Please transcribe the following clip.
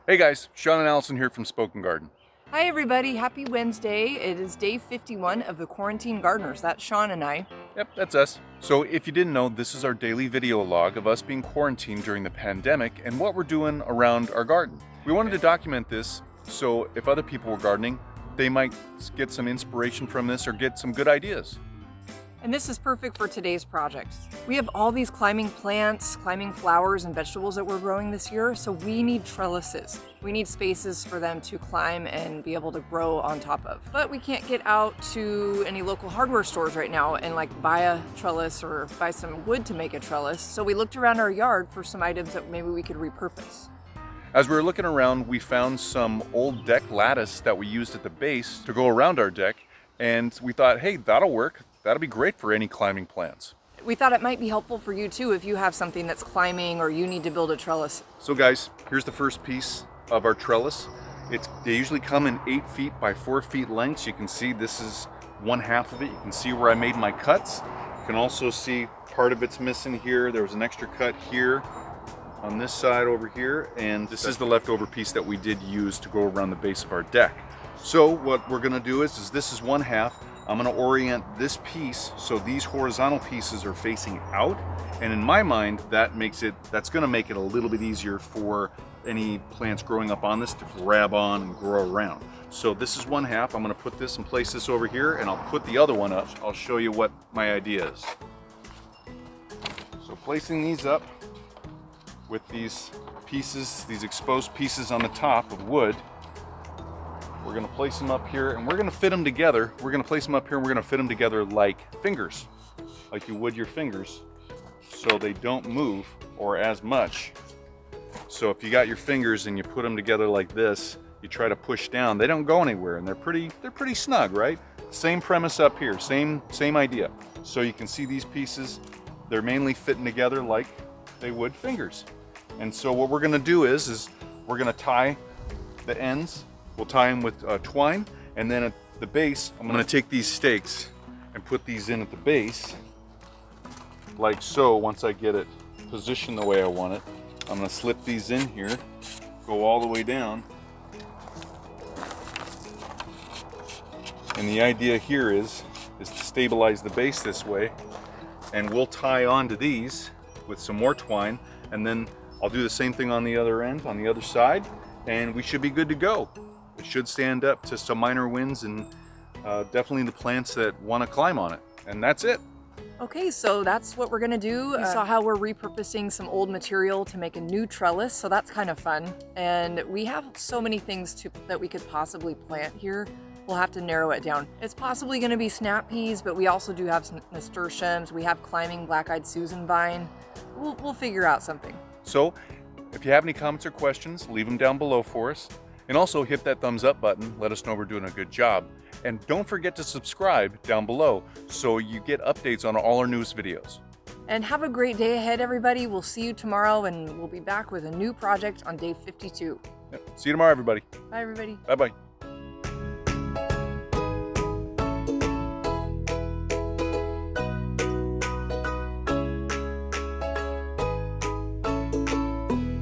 Hey guys, Sean and Allison here from Spoken Garden. Hi everybody, happy Wednesday. It is day 51 of the Quarantine Gardeners. That's Sean and I. Yep, that's us. So if you didn't know, this is our daily video log of us being quarantined during the pandemic and what we're doing around our garden. We wanted to document this so if other people were gardening, they might get some inspiration from this or get some good ideas. And this is perfect for today's project. We have all these climbing plants, climbing flowers and vegetables that we're growing this year, so we need trellises. We need spaces for them to climb and be able to grow on top of. But we can't get out to any local hardware stores right now and buy a trellis or buy some wood to make a trellis. So we looked around our yard for some items that maybe we could repurpose. As we were looking around, we found some old deck lattice that we used at the base to go around our deck, and we thought, hey, that'll work. That'll be great for any climbing plants. We thought it might be helpful for you too if you have something that's climbing or you need to build a trellis. So guys, here's the first piece of our trellis. They usually come in 8 feet by 4 feet lengths. You can see this is one half of it. You can see where I made my cuts. You can also see part of it's missing here. There was an extra cut here on this side over here, and this is the leftover piece that we did use to go around the base of our deck. So what we're gonna do is this is one half. I'm going to orient this piece so these horizontal pieces are facing out, and in my mind that's going to make it a little bit easier for any plants growing up on this to grab on and grow around. So this is one half. I'm going to put this and place this over here, and I'll put the other one up. I'll show you what my idea is. So placing these up with these pieces, these exposed pieces on the top of wood, we're going to place them up here and we're going to fit them together. We're going to place them up here and we're going to fit them together like fingers, like you would your fingers, so they don't move or as much. So if you got your fingers and you put them together like this, you try to push down, they don't go anywhere, and they're pretty snug, right? Same premise up here, same idea. So you can see these pieces, they're mainly fitting together like they would fingers. And so what we're going to do is we're going to tie the ends. We'll tie them with twine, and then at the base, I'm going to take these stakes and put these in at the base, like so. Once I get it positioned the way I want it, I'm going to slip these in here, go all the way down. And the idea here is to stabilize the base this way, and we'll tie onto these with some more twine, and then I'll do the same thing on the other end, on the other side, and we should be good to go. It should stand up to some minor winds and definitely the plants that want to climb on it. And that's it. Okay, so that's what we're gonna do. You saw how we're repurposing some old material to make a new trellis, so that's kind of fun. And we have so many things that we could possibly plant here. We'll have to narrow it down. It's possibly gonna be snap peas, but we also do have some nasturtiums. We have climbing black-eyed Susan vine. We'll figure out something. So if you have any comments or questions, leave them down below for us. And also hit that thumbs up button, let us know we're doing a good job. And don't forget to subscribe down below so you get updates on all our newest videos. And have a great day ahead, everybody. We'll see you tomorrow, and we'll be back with a new project on day 52. Yep. See you tomorrow, everybody. Bye, everybody. Bye-bye.